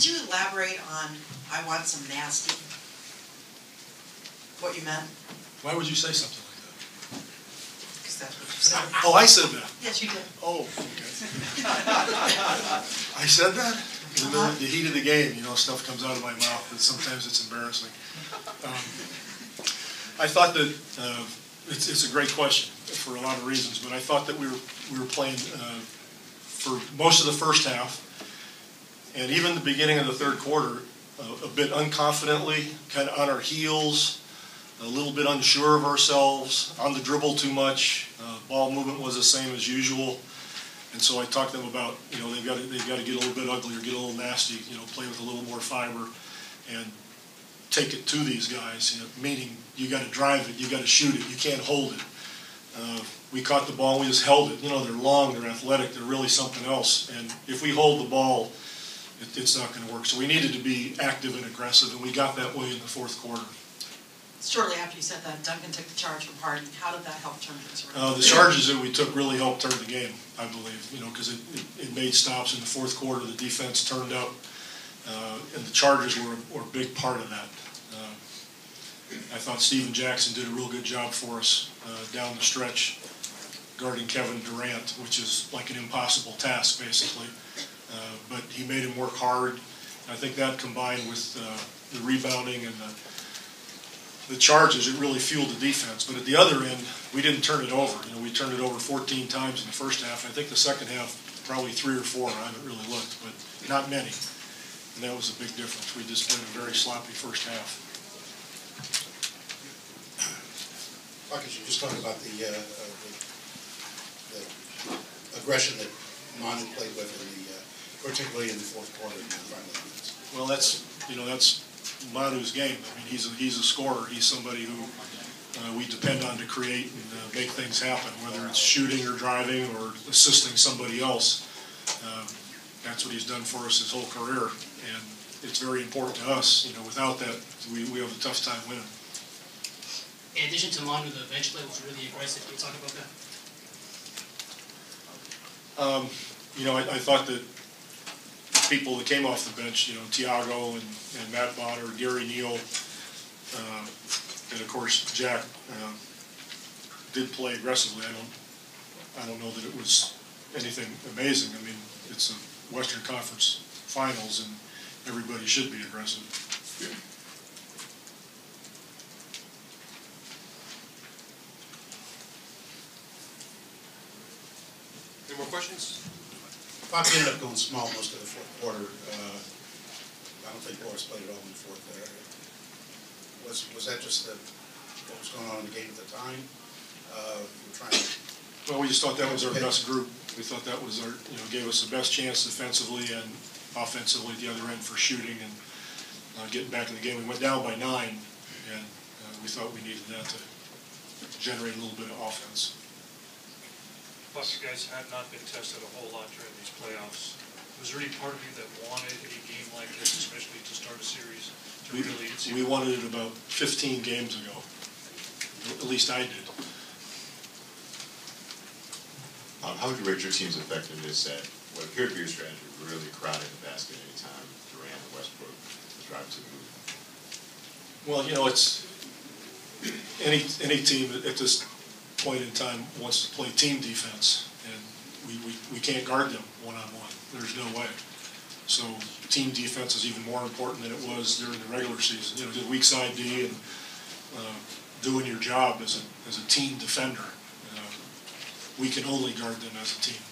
could you elaborate on "I want some nasty"? What you meant? Why would you say something like that? Because that's what you said. Oh, I said that. Yes, you did. Oh, okay. I said that? In the heat of the game, you know, stuff comes out of my mouth, but sometimes it's embarrassing. I thought that it's a great question for a lot of reasons, but I thought that we were playing for most of the first half, and even the beginning of the third quarter, a bit unconfidently, kind of on our heels, a little bit unsure of ourselves, on the dribble too much. Ball movement was the same as usual. And so I talked to them about, you know, they've got to get a little bit uglier, get a little nasty, you know, play with a little more fiber, and take it to these guys. You know, meaning you got to drive it, you got to shoot it, you can't hold it. We caught the ball, we just held it. You know, they're long, they're athletic, they're really something else. And if we hold the ball, it's not going to work. So we needed to be active and aggressive, and we got that way in the fourth quarter. Shortly after you said that, Duncan took the charge from Harden. How did that help turn things around? The charges that we took really helped turn the game, I believe, you know, because it made stops in the fourth quarter. The defense turned up, and the charges were a big part of that. I thought Steven Jackson did a real good job for us down the stretch, guarding Kevin Durant, which is like an impossible task, basically. But he made him work hard. I think that combined with the rebounding and the charges, it really fueled the defense. But at the other end, we didn't turn it over. You know, we turned it over 14 times in the first half. I think the second half, probably 3 or 4. I haven't really looked, but not many. And that was a big difference. We just played a very sloppy first half. Marcus, you just talked about the aggression that Manu played with, particularly in the fourth quarter in the final minutes. Well, that's Manu's game. I mean, he's a scorer. He's somebody who we depend on to create and make things happen, whether it's shooting or driving or assisting somebody else. That's what he's done for us his whole career, and it's very important to us. You know, without that, we have a tough time winning. In addition to Manu, the bench play was really aggressive. Can you talk about that? You know, I thought that people that came off the bench, you know, Tiago and Matt Bonner, Gary Neal, and of course Jack did play aggressively. I don't know that it was anything amazing. I mean, it's a Western Conference Finals, and everybody should be aggressive. Any more questions? Poppy ended up going small most of the fourth quarter. I don't think Boris played at all in the fourth there. Was that just what was going on in the game at the time? You were trying to... Well, we just thought that was our best group. We thought that was our, you know, gave us the best chance defensively and offensively at the other end for shooting and getting back in the game. We went down by 9, and we thought we needed that to generate a little bit of offense. Plus, you guys have not been tested a whole lot during these playoffs. Was there any part of you that wanted a game like this, especially to start a series, to really see? We wanted it about 15 games ago. At least I did. How would you rate your team's effectiveness at what appeared to be your strategy, really crowding the basket anytime Durant and Westbrook was driving to the move? Well, you know, it's any team at this point in time wants to play team defense, and we can't guard them one-on-one. There's no way. So team defense is even more important than it was during the regular season. You know, the weak side D and doing your job as a team defender. We can only guard them as a team.